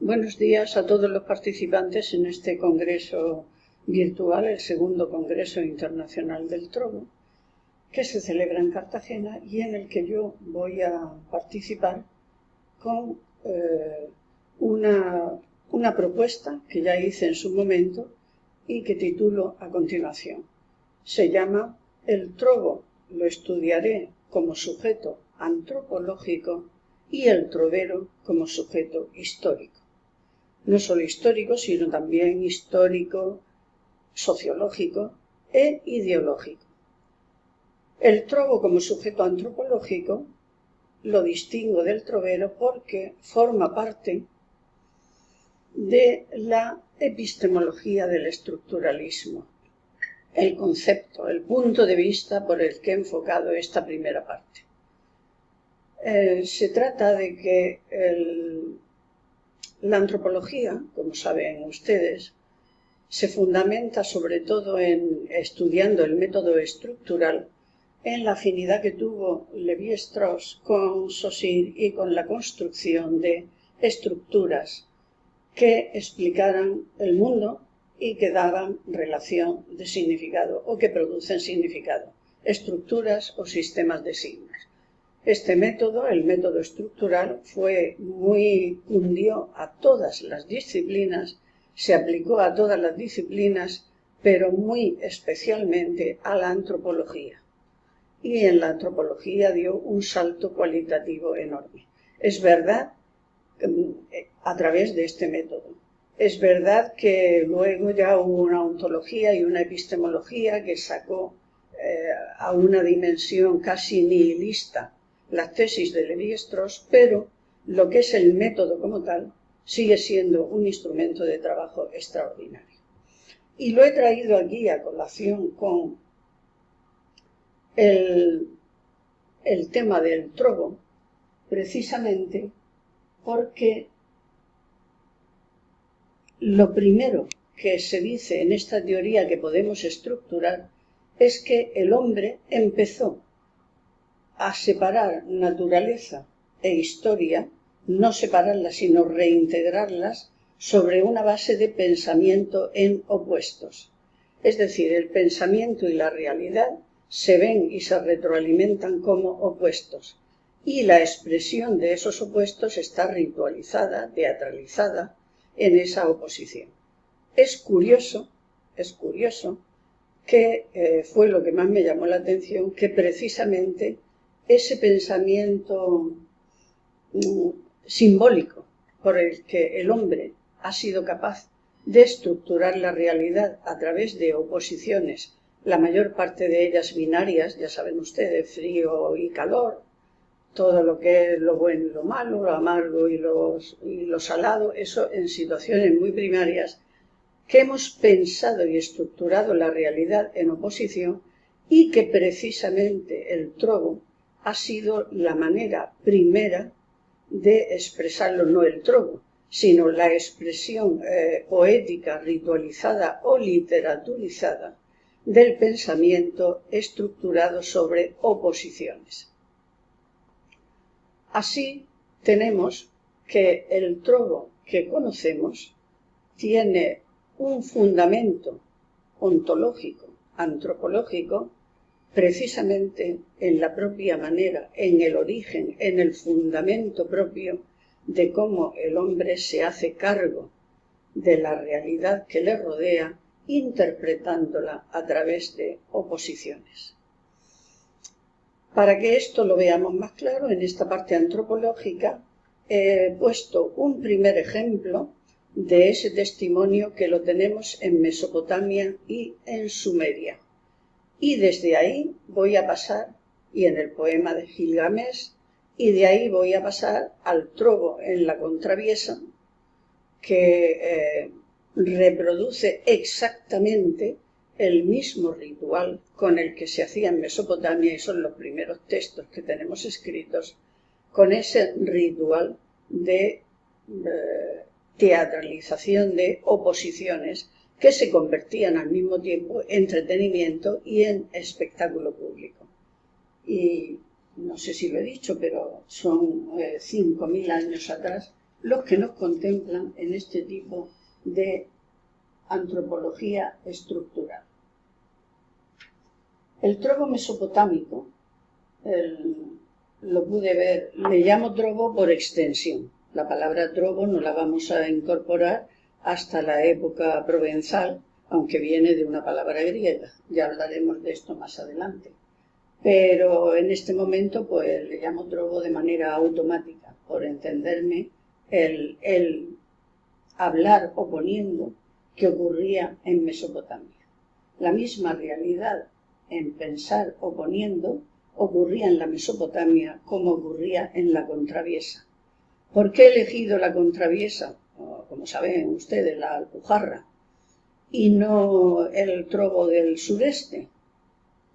Buenos días a todos los participantes en este congreso virtual, el segundo Congreso Internacional del Trovo, que se celebra en Cartagena y en el que yo voy a participar con una propuesta que ya hice en su momento y que titulo a continuación. Se llama El Trovo lo estudiaré como sujeto antropológico y el trovero como sujeto histórico. No solo histórico, sino también histórico, sociológico e ideológico. El trovo como sujeto antropológico lo distingo del trovero porque forma parte de la epistemología del estructuralismo, el concepto, el punto de vista por el que he enfocado esta primera parte. Se trata de que la antropología, como saben ustedes, se fundamenta sobre todo en estudiando el método estructural, en la afinidad que tuvo Lévi-Strauss con Saussure y con la construcción de estructuras que explicaran el mundo y que daban relación de significado o que producen significado, estructuras o sistemas de signos. Este método, el método estructural, cundió a todas las disciplinas, se aplicó a todas las disciplinas, pero muy especialmente a la antropología. Y en la antropología dio un salto cualitativo enorme. Es verdad, a través de este método. Es verdad que luego ya hubo una ontología y una epistemología que sacó a una dimensión casi nihilista las tesis de Lévi-Strauss, pero lo que es el método como tal sigue siendo un instrumento de trabajo extraordinario. Y lo he traído aquí a colación con el tema del trovo, precisamente porque lo primero que se dice en esta teoría que podemos estructurar es que el hombre empezó a separar naturaleza e historia, no separarlas sino reintegrarlas sobre una base de pensamiento en opuestos. Es decir, el pensamiento y la realidad se ven y se retroalimentan como opuestos y la expresión de esos opuestos está ritualizada, teatralizada en esa oposición. Es curioso que fue lo que más me llamó la atención, que precisamente ese pensamiento simbólico por el que el hombre ha sido capaz de estructurar la realidad a través de oposiciones, la mayor parte de ellas binarias, ya saben ustedes, frío y calor, todo lo que es lo bueno y lo malo, lo amargo y lo salado, eso en situaciones muy primarias, que hemos pensado y estructurado la realidad en oposición y que precisamente el trovo ha sido la manera primera de expresarlo, no el trovo, sino la expresión poética, ritualizada o literaturizada del pensamiento estructurado sobre oposiciones. Así tenemos que el trovo que conocemos tiene un fundamento ontológico, antropológico, precisamente en la propia manera, en el origen, en el fundamento propio de cómo el hombre se hace cargo de la realidad que le rodea, interpretándola a través de oposiciones. Para que esto lo veamos más claro, en esta parte antropológica he puesto un primer ejemplo de ese testimonio que lo tenemos en Mesopotamia y en Sumeria. Y desde ahí voy a pasar, y en el poema de Gilgamesh, y de ahí voy a pasar al trovo en la contraviesa, que reproduce exactamente el mismo ritual con el que se hacía en Mesopotamia, y son los primeros textos que tenemos escritos, con ese ritual de teatralización de oposiciones que se convertían al mismo tiempo en entretenimiento y en espectáculo público. Y no sé si lo he dicho, pero son 5.000 años atrás los que nos contemplan en este tipo de antropología estructural. El trovo mesopotámico, lo pude ver, le llamo trovo por extensión. La palabra trovo no la vamos a incorporar hasta la época provenzal, aunque viene de una palabra griega. Ya hablaremos de esto más adelante. Pero en este momento pues le llamo trovo de manera automática, por entenderme el hablar oponiendo que ocurría en Mesopotamia. La misma realidad en pensar oponiendo ocurría en la Mesopotamia como ocurría en la Contraviesa. ¿Por qué he elegido la Contraviesa? Como saben ustedes, la Alpujarra, y no el trovo del sureste.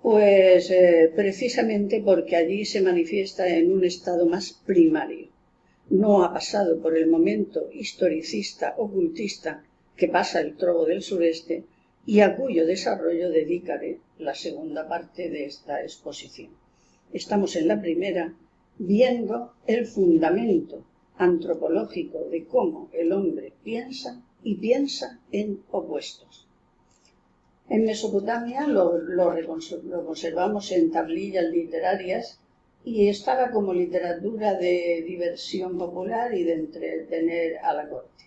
Pues precisamente porque allí se manifiesta en un estado más primario. No ha pasado por el momento historicista, ocultista que pasa el trovo del sureste y a cuyo desarrollo dedicaré la segunda parte de esta exposición. Estamos en la primera viendo el fundamento antropológico de cómo el hombre piensa y piensa en opuestos. En Mesopotamia lo conservamos en tablillas literarias y estaba como literatura de diversión popular y de entretener a la corte.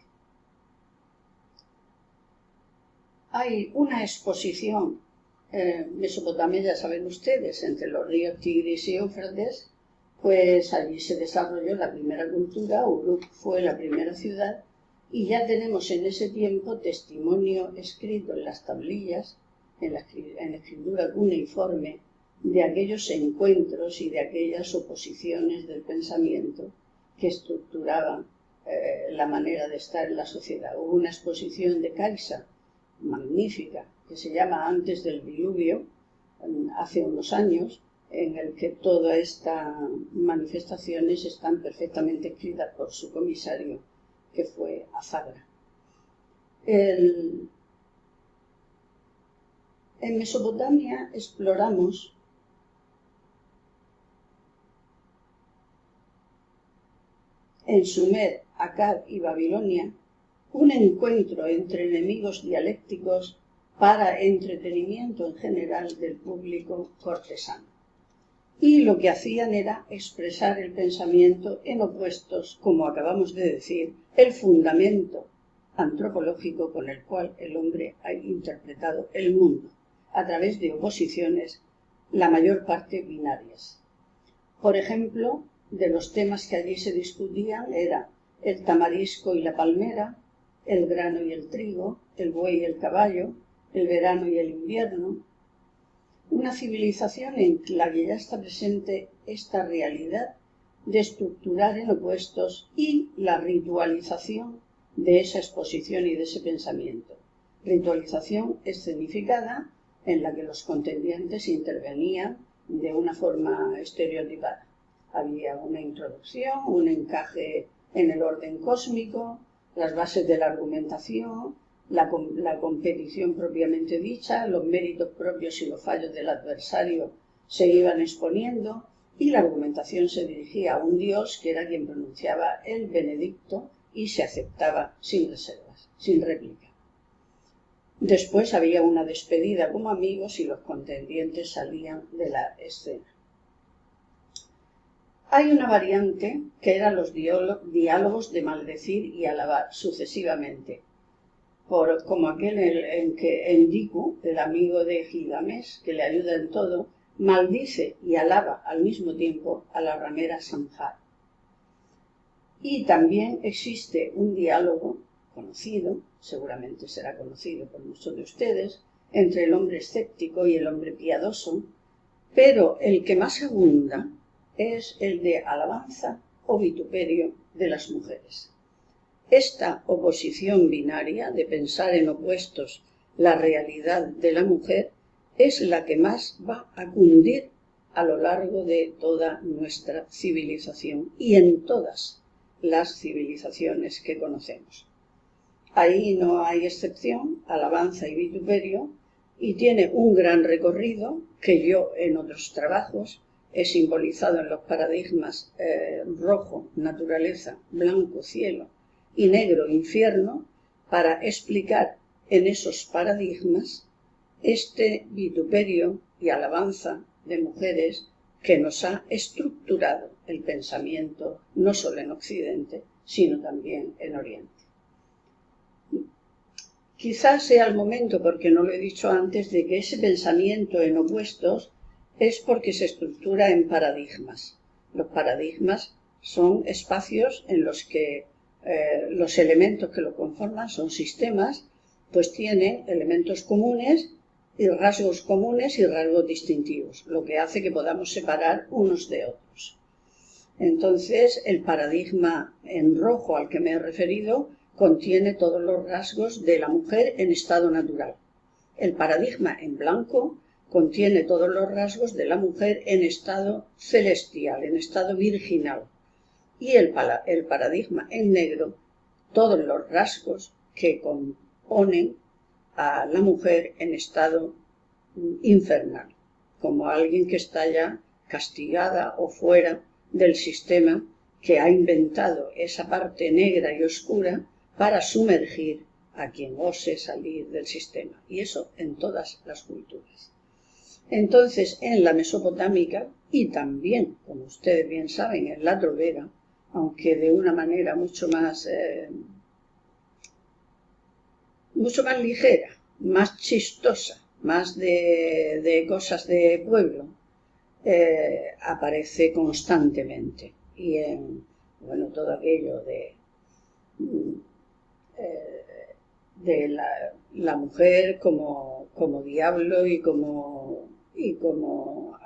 Hay una exposición en Mesopotamia, ya saben ustedes, entre los ríos Tigris y Éufrates, pues allí se desarrolló la primera cultura, Uruk fue la primera ciudad, y ya tenemos en ese tiempo testimonio escrito en las tablillas, en escritura cuneiforme, de aquellos encuentros y de aquellas oposiciones del pensamiento que estructuraban la manera de estar en la sociedad. Hubo una exposición de Caixa magnífica que se llama Antes del Diluvio, hace unos años, en el que todas estas manifestaciones están perfectamente escritas por su comisario, que fue Azagra. En Mesopotamia exploramos en Sumer, Akkad y Babilonia un encuentro entre enemigos dialécticos para entretenimiento en general del público cortesano. Y lo que hacían era expresar el pensamiento en opuestos, como acabamos de decir, el fundamento antropológico con el cual el hombre ha interpretado el mundo, a través de oposiciones, la mayor parte binarias. Por ejemplo, de los temas que allí se discutían era el tamarisco y la palmera, el grano y el trigo, el buey y el caballo, el verano y el invierno. Una civilización en la que ya está presente esta realidad de estructurar en opuestos y la ritualización de esa exposición y de ese pensamiento. Ritualización escenificada en la que los contendientes intervenían de una forma estereotipada. Había una introducción, un encaje en el orden cósmico, las bases de la argumentación, la competición propiamente dicha, los méritos propios y los fallos del adversario se iban exponiendo y la argumentación se dirigía a un dios que era quien pronunciaba el benedicto y se aceptaba sin reservas, sin réplica. Después había una despedida como amigos y los contendientes salían de la escena. Hay una variante que eran los diálogos de maldecir y alabar sucesivamente, como aquel en que Enkidu, el amigo de Gilgamesh, que le ayuda en todo, maldice y alaba al mismo tiempo a la ramera Samhar. Y también existe un diálogo conocido, seguramente será conocido por muchos de ustedes, entre el hombre escéptico y el hombre piadoso, pero el que más abunda es el de alabanza o vituperio de las mujeres. Esta oposición binaria de pensar en opuestos la realidad de la mujer es la que más va a cundir a lo largo de toda nuestra civilización y en todas las civilizaciones que conocemos. Ahí no hay excepción, alabanza y vituperio, y tiene un gran recorrido que yo en otros trabajos es simbolizado en los paradigmas rojo, naturaleza, blanco, cielo, y negro, infierno, para explicar en esos paradigmas este vituperio y alabanza de mujeres que nos ha estructurado el pensamiento, no solo en Occidente, sino también en Oriente. Quizás sea el momento, porque no lo he dicho antes, de que ese pensamiento en opuestos es porque se estructura en paradigmas. Los paradigmas son espacios en los que los elementos que lo conforman son sistemas, pues tienen elementos comunes y rasgos distintivos, lo que hace que podamos separar unos de otros. Entonces, el paradigma en rojo al que me he referido contiene todos los rasgos de la mujer en estado natural. El paradigma en blanco contiene todos los rasgos de la mujer en estado celestial, en estado virginal. Y el paradigma en negro, todos los rasgos que componen a la mujer en estado infernal, como alguien que está ya castigada o fuera del sistema que ha inventado esa parte negra y oscura para sumergir a quien ose salir del sistema. Y eso en todas las culturas. Entonces, en la mesopotámica y también, como ustedes bien saben, en la trovera, aunque de una manera mucho más ligera, más chistosa, más de cosas de pueblo, aparece constantemente. Y en, bueno, todo aquello de la mujer como diablo y como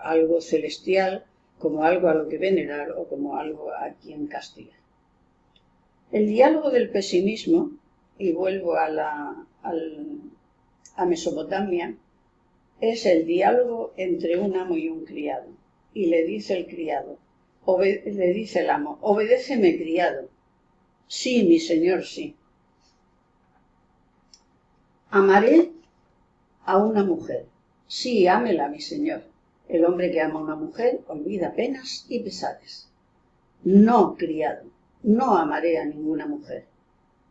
algo celestial, como algo a lo que venerar o como algo a quien castigar. El diálogo del pesimismo, y vuelvo a Mesopotamia, es el diálogo entre un amo y un criado. Y le dice el criado, le dice el amo, obedéceme, criado. Sí, mi señor, sí. Amaré a una mujer. Sí, ámela, mi señor. El hombre que ama a una mujer olvida penas y pesares. No, criado, no amaré a ninguna mujer.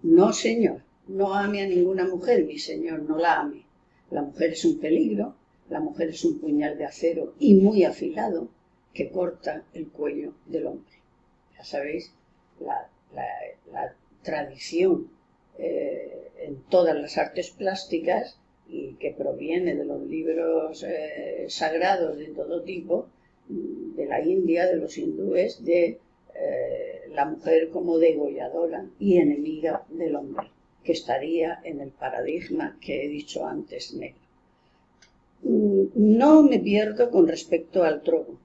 No, señor, no ame a ninguna mujer, mi señor, no la ame. La mujer es un peligro, la mujer es un puñal de acero y muy afilado que corta el cuello del hombre. Ya sabéis, la tradición en todas las artes plásticas y que proviene de los libros sagrados de todo tipo, de la India, de los hindúes, de la mujer como degolladora y enemiga del hombre, que estaría en el paradigma que he dicho antes, negro. No me pierdo con respecto al trovo,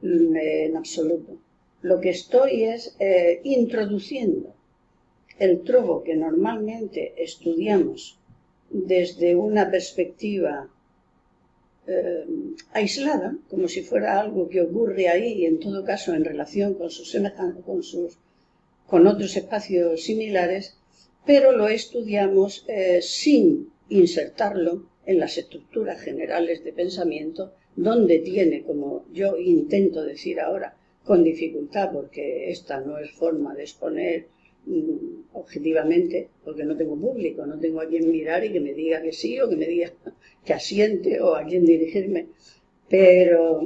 en absoluto. Lo que estoy es introduciendo el trovo que normalmente estudiamos desde una perspectiva aislada, como si fuera algo que ocurre ahí y en todo caso en relación con otros espacios similares, pero lo estudiamos sin insertarlo en las estructuras generales de pensamiento, donde tiene, como yo intento decir ahora, con dificultad, porque esta no es forma de exponer objetivamente, porque no tengo público, no tengo a quien mirar y que me diga que sí o que me diga que asiente o a quien dirigirme, pero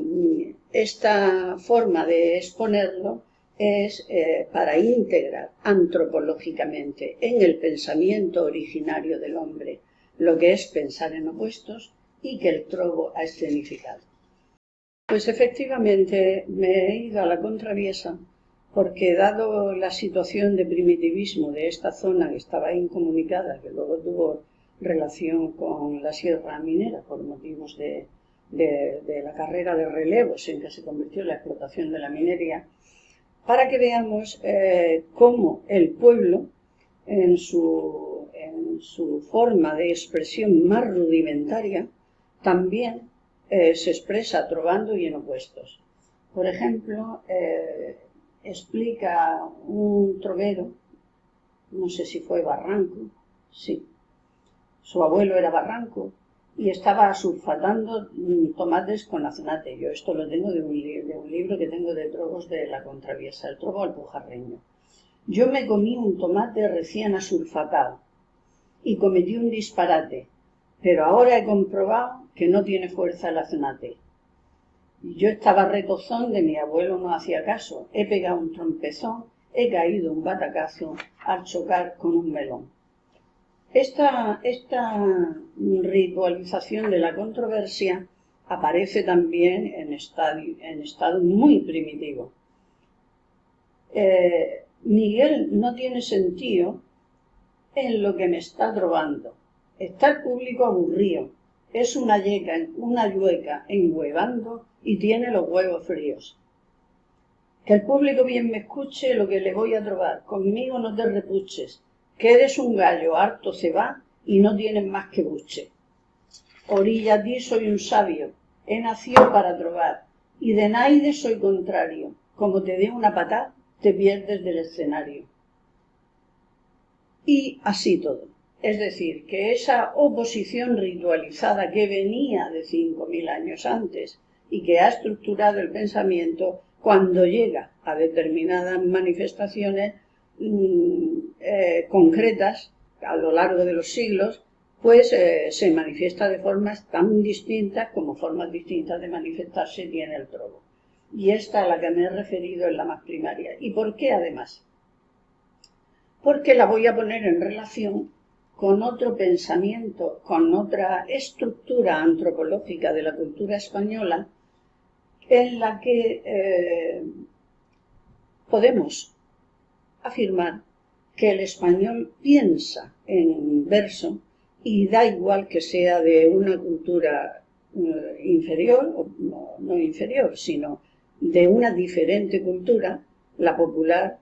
esta forma de exponerlo es para integrar antropológicamente en el pensamiento originario del hombre lo que es pensar en opuestos y que el trovo ha escenificado. Pues efectivamente me he ido a la contraviesa porque, dado la situación de primitivismo de esta zona que estaba incomunicada, que luego tuvo relación con la sierra minera por motivos de la carrera de relevos en que se convirtió la explotación de la minería, para que veamos cómo el pueblo, en su forma de expresión más rudimentaria, también se expresa trovando y en opuestos. Por ejemplo, explica un trovero, no sé si fue Barranco, sí, su abuelo era Barranco, y estaba sulfatando tomates con aznate. Yo esto lo tengo de un libro que tengo de trovos de la Contraviesa, el trovo alpujarreño. Yo me comí un tomate recién asulfatado y cometí un disparate, pero ahora he comprobado que no tiene fuerza el aznate. Yo estaba retozón de mi abuelo no hacía caso, he pegado un trompezón, he caído un batacazo al chocar con un melón. Esta ritualización de la controversia aparece también en estado muy primitivo. Miguel no tiene sentido en lo que me está trovando. Está el público aburrido, es una yueca enhuevando y tiene los huevos fríos. Que el público bien me escuche lo que le voy a trobar, conmigo no te repuches, que eres un gallo harto cebá y no tienes más que buche. Orilla a ti soy un sabio, he nacido para trobar, y de naide soy contrario, como te dé una patá, te pierdes del escenario. Y así todo. Es decir, que esa oposición ritualizada que venía de 5.000 años antes y que ha estructurado el pensamiento, cuando llega a determinadas manifestaciones concretas a lo largo de los siglos, pues se manifiesta de formas tan distintas como formas distintas de manifestarse tiene el trovo. Y esta a la que me he referido es la más primaria. ¿Y por qué además? Porque la voy a poner en relación con otro pensamiento, con otra estructura antropológica de la cultura española, en la que podemos afirmar que el español piensa en verso y da igual que sea de una cultura inferior, o no inferior, sino de una diferente cultura, la popular,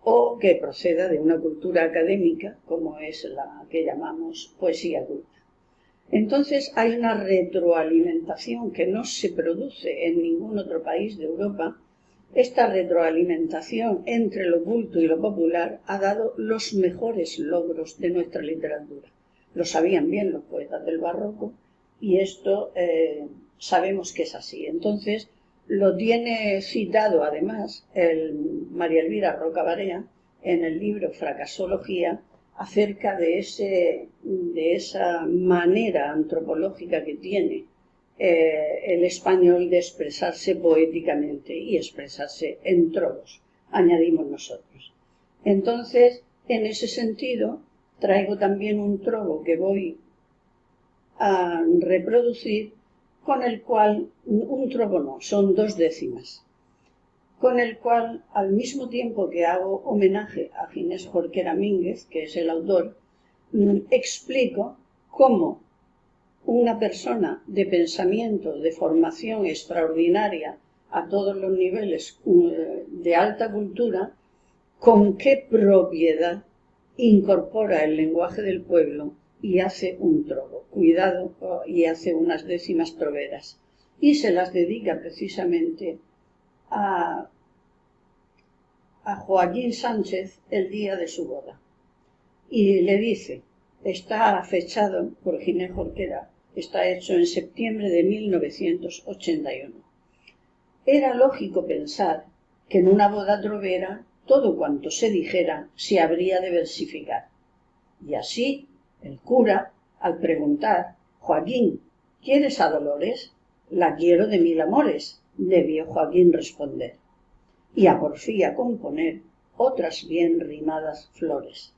o que proceda de una cultura académica, como es la que llamamos poesía culta. Entonces hay una retroalimentación que no se produce en ningún otro país de Europa. Esta retroalimentación entre lo culto y lo popular ha dado los mejores logros de nuestra literatura. Lo sabían bien los poetas del barroco y esto sabemos que es así. Entonces lo tiene citado además María Elvira Roca Barea en el libro Fracasología, acerca de esa manera antropológica que tiene el español de expresarse poéticamente y expresarse en trovos, añadimos nosotros. Entonces, en ese sentido, traigo también un trovo que voy a reproducir, con el cual, un trovo no, son 2 décimas, con el cual, al mismo tiempo que hago homenaje a Ginés Jorquera Mínguez, que es el autor, explico cómo una persona de pensamiento, de formación extraordinaria a todos los niveles de alta cultura, con qué propiedad incorpora el lenguaje del pueblo y hace un trovo, cuidado, y hace unas décimas troveras. Y se las dedica precisamente a Joaquín Sánchez el día de su boda. Y le dice, está fechado por Ginés Jorquera, está hecho en septiembre de 1981. Era lógico pensar que en una boda trovera todo cuanto se dijera se habría de versificar. Y así el cura, al preguntar, Joaquín, ¿quieres a Dolores? La quiero de 1000 amores, debió Joaquín responder, y a Porfía componer otras bien rimadas flores.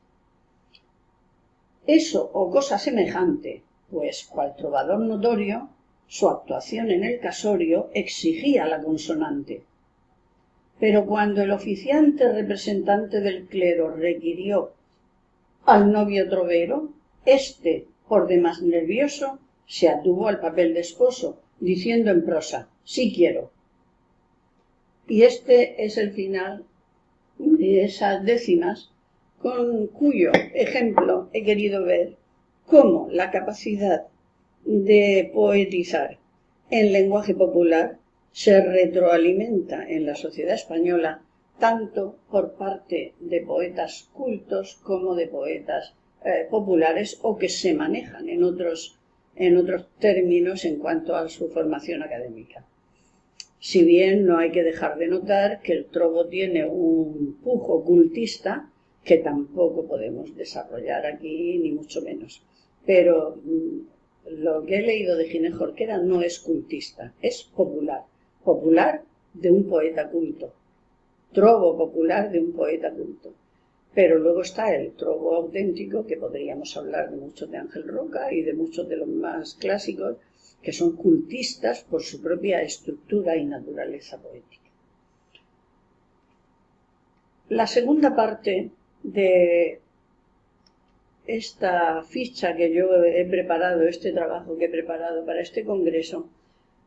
Eso o cosa semejante, pues cual trovador notorio, su actuación en el casorio exigía la consonante. Pero cuando el oficiante representante del clero requirió al novio trovero, éste, por demás nervioso, se atuvo al papel de esposo, diciendo en prosa, sí quiero. Y este es el final de esas décimas, con cuyo ejemplo he querido ver cómo la capacidad de poetizar en lenguaje popular se retroalimenta en la sociedad española tanto por parte de poetas cultos como de poetas populares o que se manejan en en otros términos en cuanto a su formación académica. Si bien no hay que dejar de notar que el trovo tiene un pujo cultista que tampoco podemos desarrollar aquí, ni mucho menos. Pero lo que he leído de Ginés Jorquera no es cultista, es popular. Popular de un poeta culto. Trovo popular de un poeta culto. Pero luego está el trovo auténtico, que podríamos hablar de muchos de Ángel Roca y de muchos de los más clásicos, que son cultistas por su propia estructura y naturaleza poética. La segunda parte de esta ficha que yo he preparado, este trabajo que he preparado para este congreso,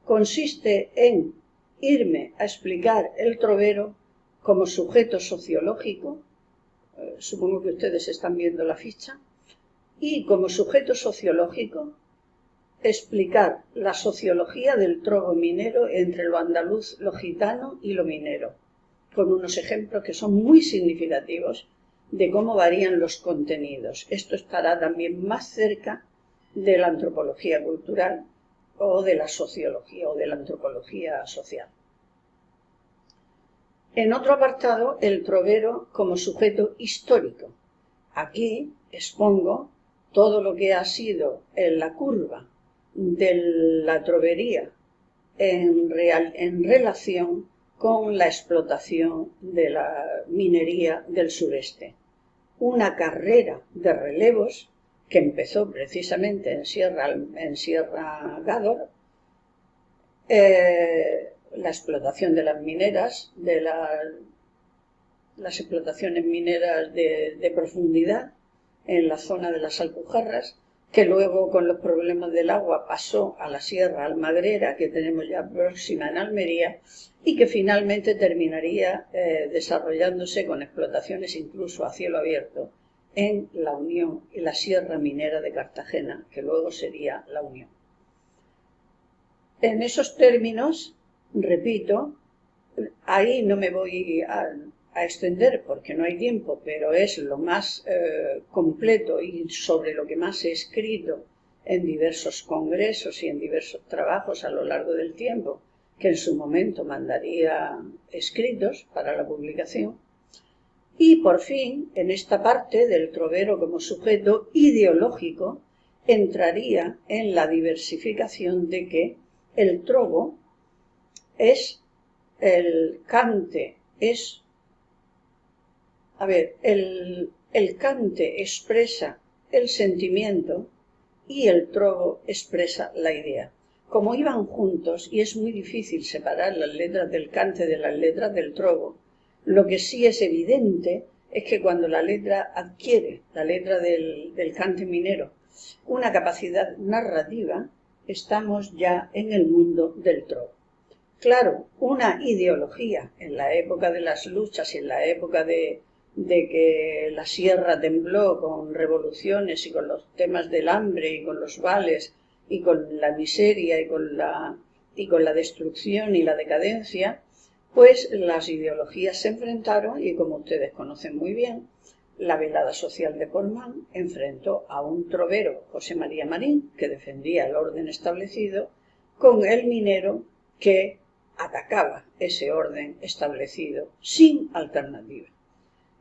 consiste en irme a explicar el trovero como sujeto sociológico, supongo que ustedes están viendo la ficha, y como sujeto sociológico explicar la sociología del trovo minero entre lo andaluz, lo gitano y lo minero, con unos ejemplos que son muy significativos de cómo varían los contenidos. Esto estará también más cerca de la antropología cultural o de la sociología o de la antropología social. En otro apartado, el trovero como sujeto histórico. Aquí expongo todo lo que ha sido en la curva de la trovería en relación con la explotación de la minería del sureste. Una carrera de relevos que empezó precisamente en Sierra Gádor, la explotación de las mineras, las explotaciones mineras de profundidad en la zona de las Alpujarras, que luego con los problemas del agua pasó a la Sierra Almagrera, que tenemos ya próxima en Almería, y que finalmente terminaría desarrollándose con explotaciones incluso a cielo abierto en La Unión y la Sierra Minera de Cartagena, que luego sería La Unión. En esos términos, repito, ahí no me voy a extender porque no hay tiempo, pero es lo más completo y sobre lo que más he escrito en diversos congresos y en diversos trabajos a lo largo del tiempo, que en su momento mandaría escritos para la publicación. Y por fin, en esta parte del trovero como sujeto ideológico, entraría en la diversificación de que el trovo es el cante, el cante expresa el sentimiento y el trovo expresa la idea. Como iban juntos, y es muy difícil separar las letras del cante de las letras del trovo, lo que sí es evidente es que cuando la letra adquiere, la letra del cante minero, una capacidad narrativa, estamos ya en el mundo del trovo. Claro, una ideología en la época de las luchas y en la época de que la sierra tembló con revoluciones y con los temas del hambre y con los vales y con la miseria y con la destrucción y la decadencia, pues las ideologías se enfrentaron y, como ustedes conocen muy bien, la velada social de Portmán enfrentó a un trovero, José María Marín, que defendía el orden establecido, con el minero que atacaba ese orden establecido sin alternativa.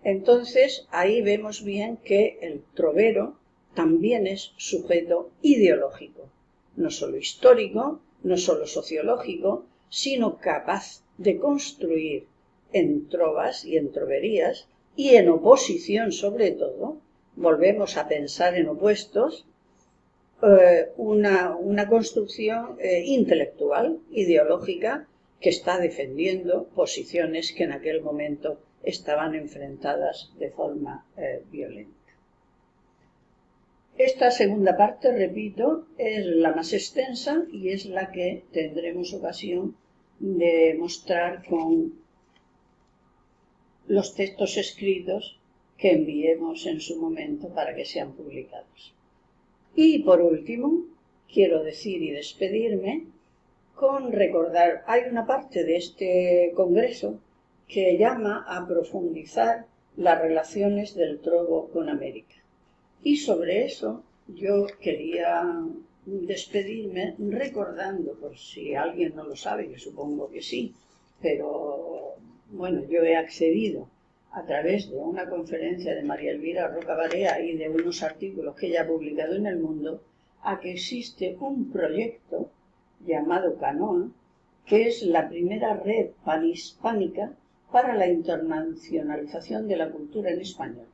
Entonces, ahí vemos bien que el trovero también es sujeto ideológico, no solo histórico, no solo sociológico, sino capaz de construir en trovas y en troverías y en oposición sobre todo, volvemos a pensar en opuestos, una construcción intelectual, ideológica, que está defendiendo posiciones que en aquel momento estaban enfrentadas de forma violenta. Esta segunda parte, repito, es la más extensa y es la que tendremos ocasión de mostrar con los textos escritos que enviemos en su momento para que sean publicados. Y por último, quiero decir y despedirme con recordar, hay una parte de este congreso que llama a profundizar las relaciones del trovo con América. Y sobre eso yo quería despedirme recordando, por si alguien no lo sabe, que supongo que sí, pero bueno, yo he accedido a través de una conferencia de María Elvira Roca Barea y de unos artículos que ella ha publicado en El Mundo, a que existe un proyecto llamado Canoa, que es la primera red panhispánica para la internacionalización de la cultura en español.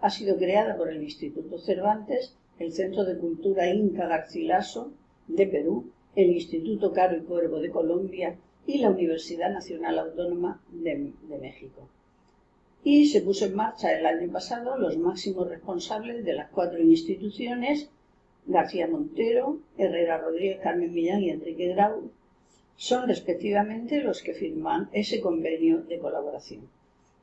Ha sido creada por el Instituto Cervantes, el Centro de Cultura Inca Garcilaso de Perú, el Instituto Caro y Cuervo de Colombia y la Universidad Nacional Autónoma de México. Y se puso en marcha el año pasado. Los máximos responsables de las 4 instituciones, García Montero, Herrera Rodríguez, Carmen Millán y Enrique Grau, son respectivamente los que firman ese convenio de colaboración.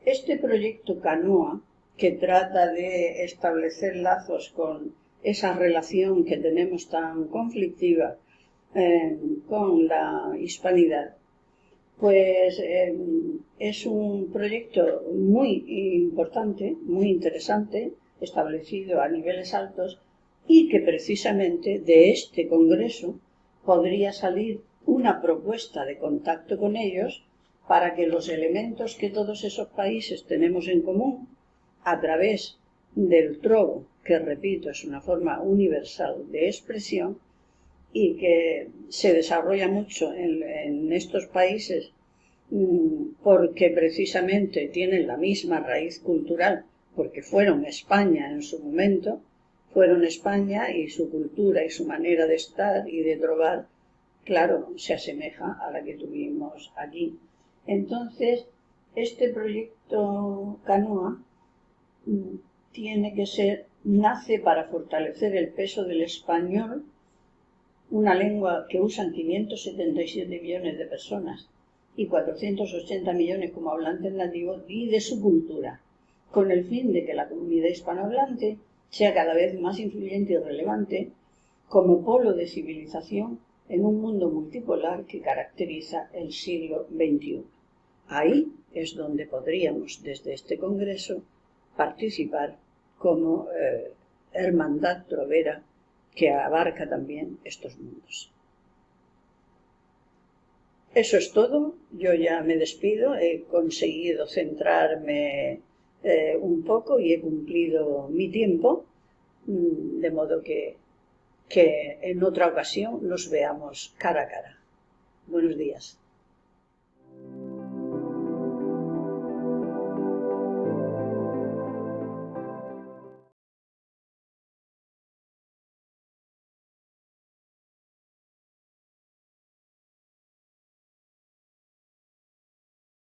Este proyecto Canoa, que trata de establecer lazos con esa relación que tenemos tan conflictiva con la hispanidad, pues es un proyecto muy importante, muy interesante, establecido a niveles altos, y que precisamente de este congreso podría salir una propuesta de contacto con ellos para que los elementos que todos esos países tenemos en común, a través del trovo, que repito es una forma universal de expresión y que se desarrolla mucho en estos países porque precisamente tienen la misma raíz cultural, porque fueron España en su momento, fueron España y su cultura y su manera de estar y de trovar, claro, se asemeja a la que tuvimos aquí. Entonces, este proyecto Canoa nace para fortalecer el peso del español, una lengua que usan 577 millones de personas y 480 millones como hablantes nativos, y de su cultura, con el fin de que la comunidad hispanohablante sea cada vez más influyente y relevante como polo de civilización en un mundo multipolar que caracteriza el siglo XXI. Ahí es donde podríamos, desde este congreso, participar como hermandad trovera que abarca también estos mundos. Eso es todo. Yo ya me despido. He conseguido centrarme un poco y he cumplido mi tiempo, de modo que en otra ocasión nos veamos cara a cara. Buenos días.